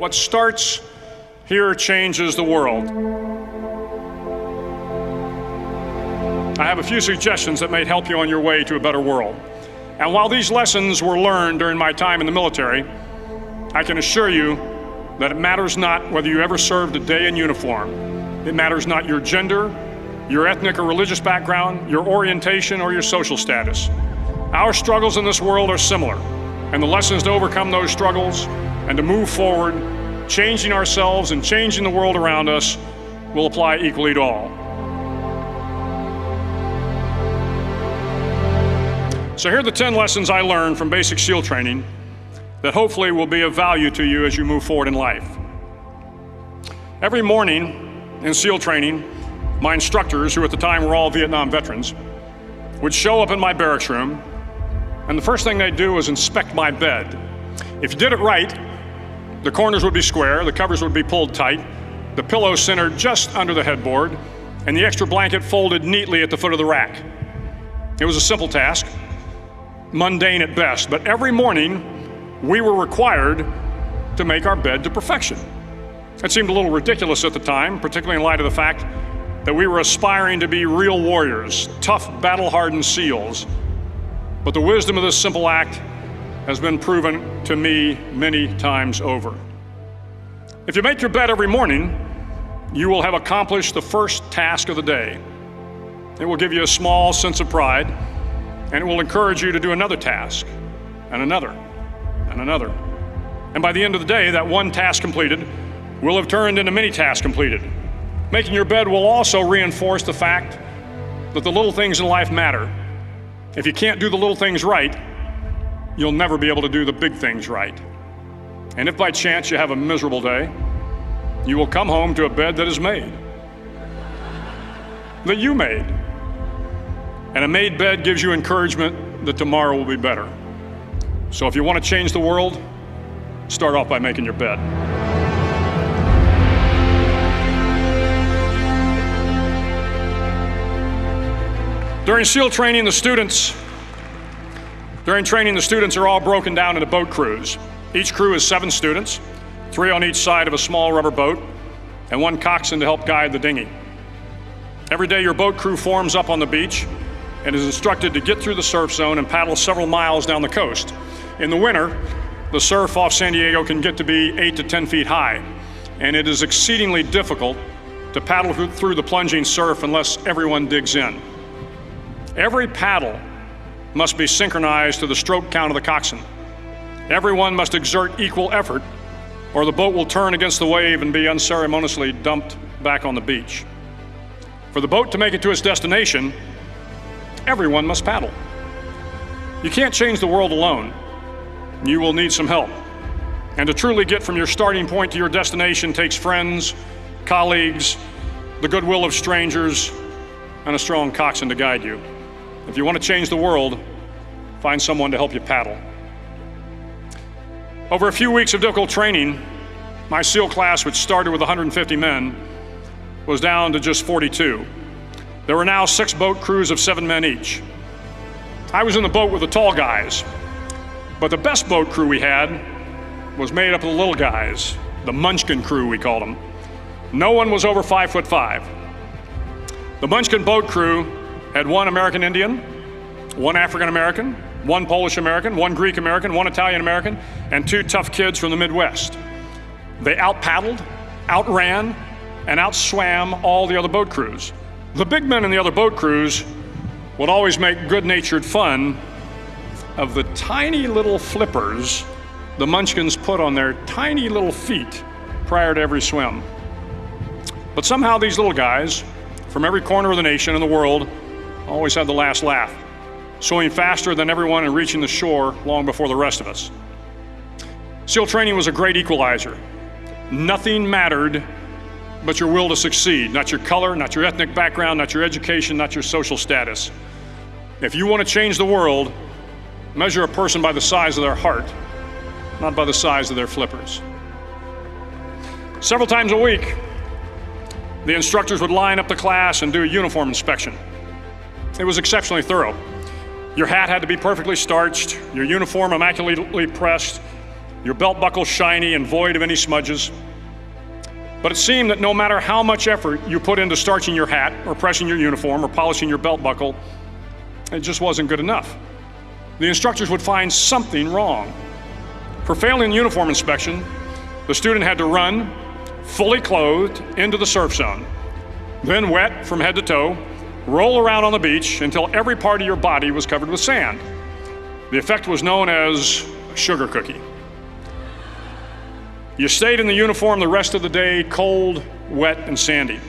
What starts here changes the world. I have a few suggestions that may help you on your way to a better world. And while these lessons were learned during my time in the military, I can assure you that it matters not whether you ever served a day in uniform. It matters not your gender, your ethnic or religious background, your orientation, or your social status. Our struggles in this world are similar, and the lessons to overcome those struggles and to move forward, changing ourselves and changing the world around us, will apply equally to all. So here are the 10 lessons I learned from basic SEAL training that hopefully will be of value to you as you move forward in life. Every morning in SEAL training, my instructors, who at the time were all Vietnam veterans, would show up in my barracks room, and the first thing they'd do was inspect my bed. If you did it right, the corners would be square, the covers would be pulled tight, the pillow centered just under the headboard, and the extra blanket folded neatly at the foot of the rack. It was a simple task, mundane at best, but every morning we were required to make our bed to perfection. It seemed a little ridiculous at the time, particularly in light of the fact that we were aspiring to be real warriors, tough, battle-hardened SEALs. But the wisdom of this simple act has been proven to me many times over. If you make your bed every morning, you will have accomplished the first task of the day. It will give you a small sense of pride, and it will encourage you to do another task, and another, and another. And by the end of the day, that one task completed will have turned into many tasks completed. Making your bed will also reinforce the fact that the little things in life matter. If you can't do the little things right, you'll never be able to do the big things right. And if by chance you have a miserable day, you will come home to a bed that is made, that you made. And a made bed gives you encouragement that tomorrow will be better. So if you want to change the world, start off by making your bed. During SEAL training, the students are all broken down into boat crews. Each crew is 7 students, 3 on each side of a small rubber boat, and 1 coxswain to help guide the dinghy. Every day your boat crew forms up on the beach and is instructed to get through the surf zone and paddle several miles down the coast. In the winter, the surf off San Diego can get to be 8 to 10 feet high, and it is exceedingly difficult to paddle through the plunging surf unless everyone digs in. Every paddle must be synchronized to the stroke count of the coxswain. Everyone must exert equal effort, or the boat will turn against the wave and be unceremoniously dumped back on the beach. For the boat to make it to its destination, everyone must paddle. You can't change the world alone. You will need some help. And to truly get from your starting point to your destination takes friends, colleagues, the goodwill of strangers, and a strong coxswain to guide you. If you want to change the world, find someone to help you paddle. Over a few weeks of difficult training, my SEAL class, which started with 150 men, was down to just 42. There were now 6 boat crews of 7 men each. I was in the boat with the tall guys, but the best boat crew we had was made up of the little guys, the Munchkin crew we called them. No one was over 5'5". The Munchkin boat crew had 1 American Indian, 1 African American, 1 Polish American, 1 Greek American, 1 Italian American, and 2 tough kids from the Midwest. They out-paddled, outran, and outswam all the other boat crews. The big men in the other boat crews would always make good-natured fun of the tiny little flippers the Munchkins put on their tiny little feet prior to every swim. But somehow these little guys from every corner of the nation and the world always had the last laugh, swimming faster than everyone and reaching the shore long before the rest of us. SEAL training was a great equalizer. Nothing mattered but your will to succeed, not your color, not your ethnic background, not your education, not your social status. If you want to change the world, measure a person by the size of their heart, not by the size of their flippers. Several times a week, the instructors would line up the class and do a uniform inspection. It was exceptionally thorough. Your hat had to be perfectly starched, your uniform immaculately pressed, your belt buckle shiny and void of any smudges. But it seemed that no matter how much effort you put into starching your hat or pressing your uniform or polishing your belt buckle, it just wasn't good enough. The instructors would find something wrong. For failing uniform inspection, the student had to run, fully clothed, into the surf zone, then wet from head to toe, roll around on the beach until every part of your body was covered with sand. The effect was known as a sugar cookie. You stayed in the uniform the rest of the day, cold, wet, and sandy.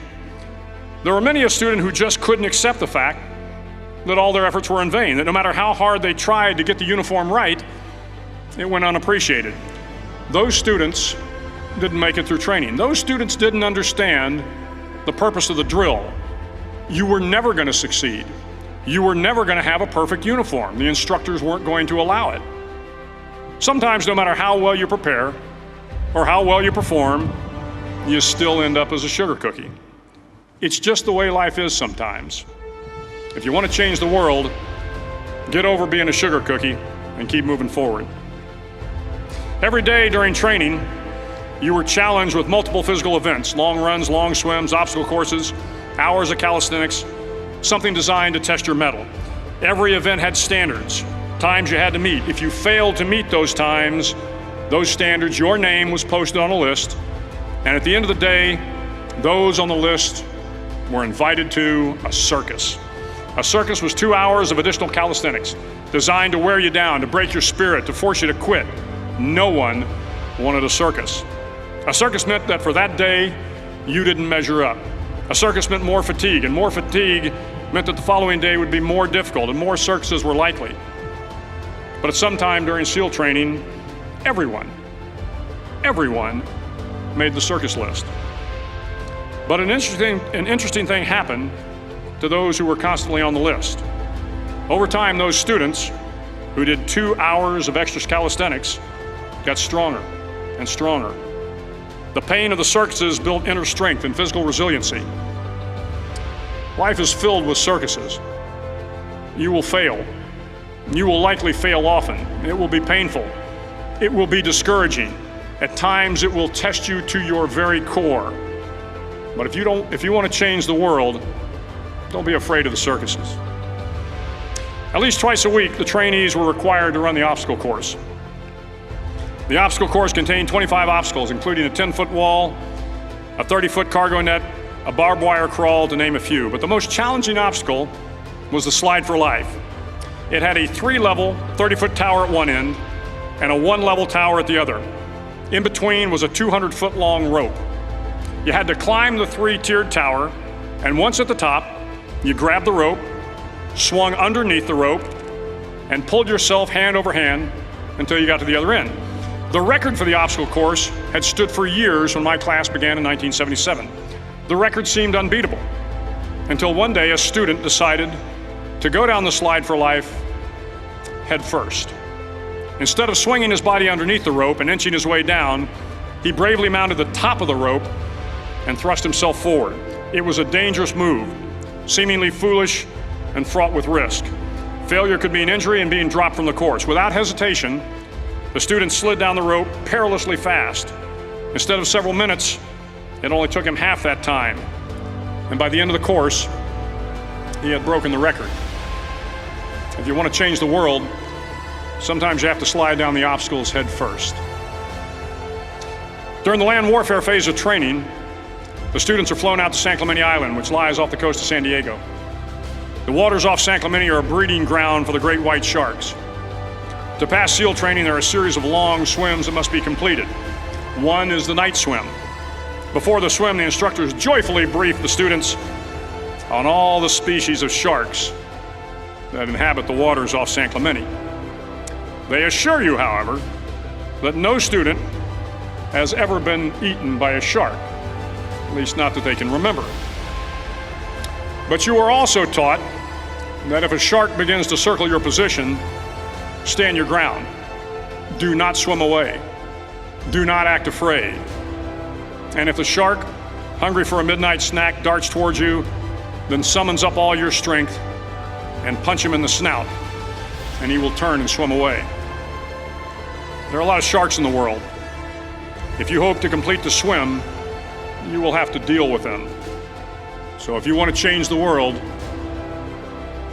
There were many a student who just couldn't accept the fact that all their efforts were in vain, that no matter how hard they tried to get the uniform right, it went unappreciated. Those students didn't make it through training. Those students didn't understand the purpose of the drill. You were never going to succeed. You were never going to have a perfect uniform. The instructors weren't going to allow it. Sometimes, no matter how well you prepare or how well you perform, you still end up as a sugar cookie. It's just the way life is sometimes. If you want to change the world, get over being a sugar cookie and keep moving forward. Every day during training, you were challenged with multiple physical events: long runs, long swims, obstacle courses, hours of calisthenics, something designed to test your mettle. Every event had standards, times you had to meet. If you failed to meet those times, those standards, your name was posted on a list, and at the end of the day, those on the list were invited to a circus. A circus was 2 hours of additional calisthenics, designed to wear you down, to break your spirit, to force you to quit. No one wanted a circus. A circus meant that for that day, you didn't measure up. A circus meant more fatigue, and more fatigue meant that the following day would be more difficult and more circuses were likely. But at some time during SEAL training, everyone made the circus list. But an interesting thing happened to those who were constantly on the list. Over time, those students who did 2 hours of extra calisthenics got stronger and stronger. The pain of the circuses built inner strength and physical resiliency. Life is filled with circuses. You will fail. You will likely fail often. It will be painful. It will be discouraging. At times, it will test you to your very core. But if you want to change the world, don't be afraid of the circuses. At least twice a week, the trainees were required to run the obstacle course. The obstacle course contained 25 obstacles, including a 10-foot wall, a 30-foot cargo net, a barbed wire crawl, to name a few. But the most challenging obstacle was the slide for life. It had a 3-level, 30-foot tower at one end and a 1-level tower at the other. In between was a 200-foot-long rope. You had to climb the 3-tiered tower, and once at the top, you grabbed the rope, swung underneath the rope, and pulled yourself hand over hand until you got to the other end. The record for the obstacle course had stood for years when my class began in 1977. The record seemed unbeatable until one day a student decided to go down the slide for life head first. Instead of swinging his body underneath the rope and inching his way down, he bravely mounted the top of the rope and thrust himself forward. It was a dangerous move, seemingly foolish and fraught with risk. Failure could mean injury and being dropped from the course. Without hesitation, the student slid down the rope perilously fast. Instead of several minutes, it only took him half that time. And by the end of the course, he had broken the record. If you want to change the world, sometimes you have to slide down the obstacles head first. During the land warfare phase of training, the students are flown out to San Clemente Island, which lies off the coast of San Diego. The waters off San Clemente are a breeding ground for the great white sharks. To pass SEAL training, there are a series of long swims that must be completed. One is the night swim. Before the swim, the instructors joyfully brief the students on all the species of sharks that inhabit the waters off San Clemente. They assure you, however, that no student has ever been eaten by a shark, at least not that they can remember. But you are also taught that if a shark begins to circle your position, stand your ground. Do not swim away. Do not act afraid. And if the shark, hungry for a midnight snack, darts towards you, then summons up all your strength and punch him in the snout, and he will turn and swim away. There are a lot of sharks in the world. If you hope to complete the swim, you will have to deal with them. So if you want to change the world,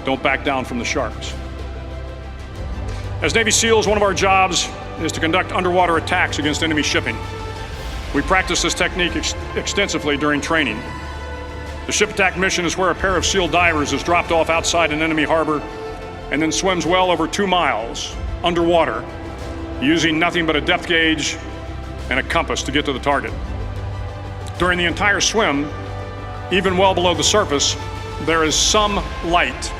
don't back down from the sharks. As Navy SEALs, one of our jobs is to conduct underwater attacks against enemy shipping. We practice this technique extensively during training. The ship attack mission is where a pair of SEAL divers is dropped off outside an enemy harbor and then swims well over 2 miles underwater, using nothing but a depth gauge and a compass to get to the target. During the entire swim, even well below the surface, there is some light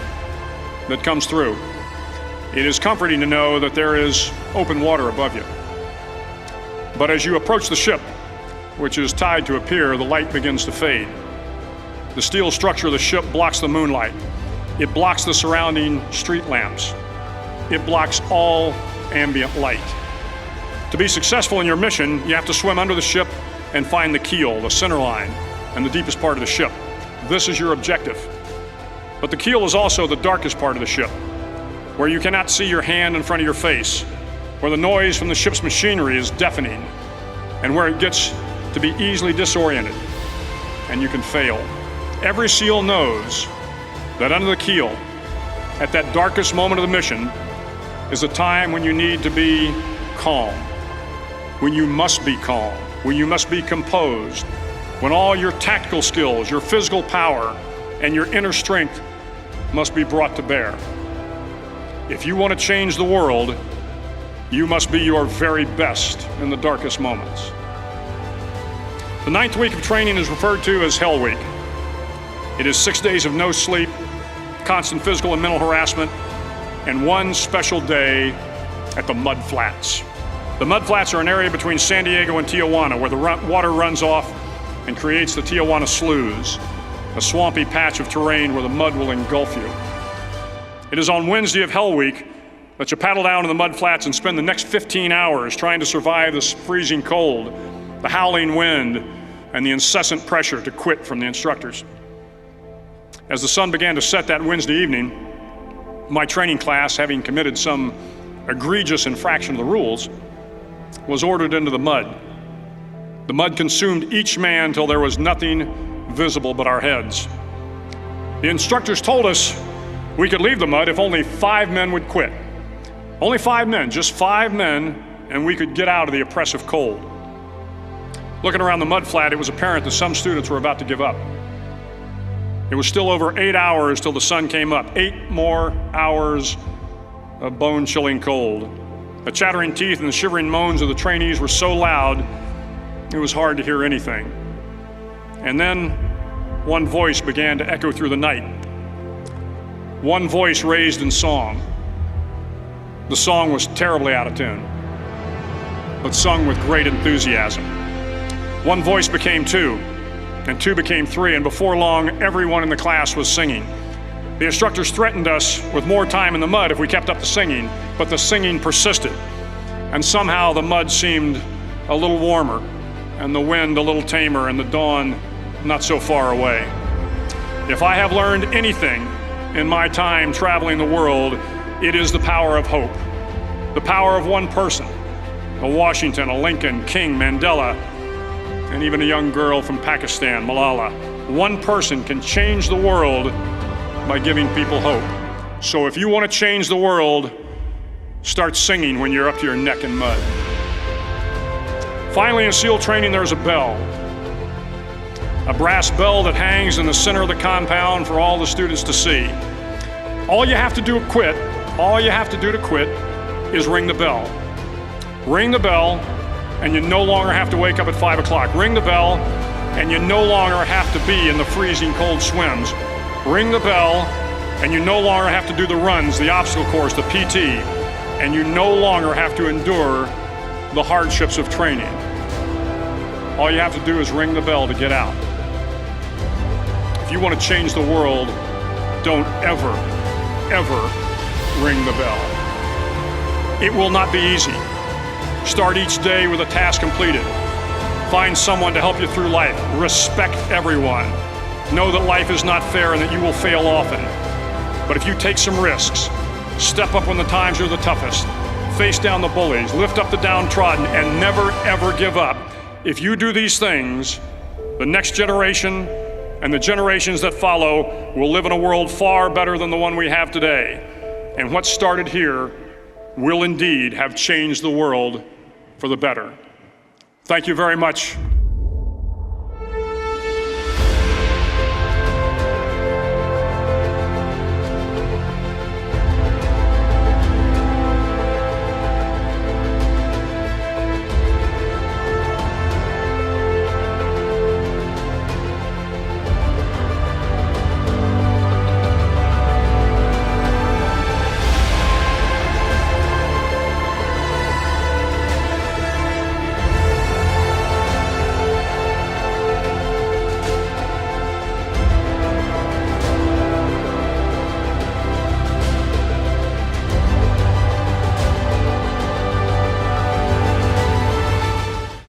that comes through. It is comforting to know that there is open water above you. But as you approach the ship, which is tied to a pier, the light begins to fade. The steel structure of the ship blocks the moonlight. It blocks the surrounding street lamps. It blocks all ambient light. To be successful in your mission, you have to swim under the ship and find the keel, the center line, and the deepest part of the ship. This is your objective. But the keel is also the darkest part of the ship, where you cannot see your hand in front of your face, where the noise from the ship's machinery is deafening, and where it gets to be easily disoriented, and you can fail. Every SEAL knows that under the keel, at that darkest moment of the mission, is a time when you need to be calm, when you must be calm, when you must be composed, when all your tactical skills, your physical power, and your inner strength must be brought to bear. If you want to change the world, you must be your very best in the darkest moments. The 9th week of training is referred to as Hell Week. It is 6 days of no sleep, constant physical and mental harassment, and one special day at the Mud Flats. The Mud Flats are an area between San Diego and Tijuana where the water runs off and creates the Tijuana Sloughs, a swampy patch of terrain where the mud will engulf you. It is on Wednesday of Hell Week that you paddle down to the Mud Flats and spend the next 15 hours trying to survive this freezing cold, the howling wind, and the incessant pressure to quit from the instructors. As the sun began to set that Wednesday evening, my training class, having committed some egregious infraction of the rules, was ordered into the mud. The mud consumed each man till there was nothing visible but our heads. The instructors told us we could leave the mud if only 5 men would quit. Only 5 men, just 5 men, and we could get out of the oppressive cold. Looking around the mud flat, it was apparent that some students were about to give up. It was still over 8 hours till the sun came up. 8 more hours of bone-chilling cold. The chattering teeth and the shivering moans of the trainees were so loud, it was hard to hear anything. And then one voice began to echo through the night. One voice raised in song. The song was terribly out of tune, but sung with great enthusiasm. One voice became 2, and 2 became 3, and before long, everyone in the class was singing. The instructors threatened us with more time in the mud if we kept up the singing, but the singing persisted, and somehow the mud seemed a little warmer, and the wind a little tamer, and the dawn not so far away. If I have learned anything in my time traveling the world, it is the power of hope. The power of one person, a Washington, a Lincoln, King, Mandela, and even a young girl from Pakistan, Malala. One person can change the world by giving people hope. So if you want to change the world, start singing when you're up to your neck in mud. Finally, in SEAL training, there's a bell. A brass bell that hangs in the center of the compound for all the students to see. All you have to do to quit is ring the bell. Ring the bell, and you no longer have to wake up at 5 o'clock. Ring the bell, and you no longer have to be in the freezing cold swims. Ring the bell, and you no longer have to do the runs, the obstacle course, the PT, and you no longer have to endure the hardships of training. All you have to do is ring the bell to get out. If you want to change the world, don't ever ring the bell. It will not be easy. Start each day with a task completed. Find someone to help you through life. Respect everyone. Know that life is not fair and that you will fail often. But if you take some risks, step up when the times are the toughest, face down the bullies, lift up the downtrodden, and never, ever give up. If you do these things, the next generation and the generations that follow will live in a world far better than the one we have today. And what started here will indeed have changed the world for the better. Thank you very much.